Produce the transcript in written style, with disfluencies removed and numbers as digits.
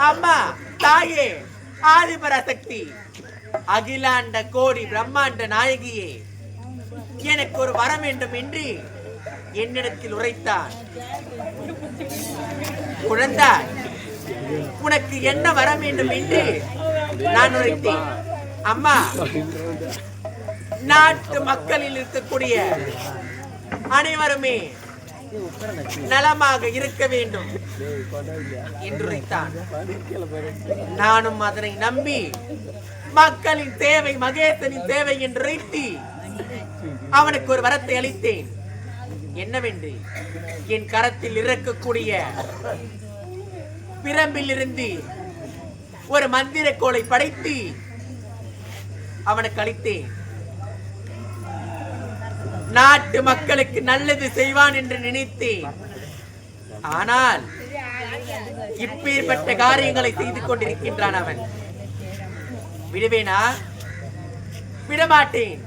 அம்மா தாயே ஆதிபராசக்தி அகிலாண்ட கோடி பிரம்மாண்ட நாயகியே எனக்கு ஒரு வரம் வேண்டும் என்று என்னிடத்தில் உரைத்தான். குழந்தாய் உனக்கு என்ன வரம் வேண்டும் என்று நான் உரைத்தேன். அம்மா நாட்டு மக்களில் இருக்கக்கூடிய அனைவருமே நலமாக இருக்க வேண்டும் என்று உரைத்தான். நானும் அதனை நம்பி மக்களின் தேவை மகேசனின் தேவை என்று உரைத்து அவனுக்கு ஒரு வரத்தை அளித்தேன். என்னவென்று என் கரத்தில் இருக்கக்கூடிய பிரம்பில் இருந்து ஒரு மந்திர கோலை படைத்து அவனுக்கு அளித்தேன். நாட்டு மக்களுக்கு நல்லது செய்வான் என்று நினைத்தேன். ஆனால் இப்பேற்பட்ட காரியங்களை செய்து கொண்டிருக்கின்றான் அவன். விடுவேனா? விடமாட்டேன்.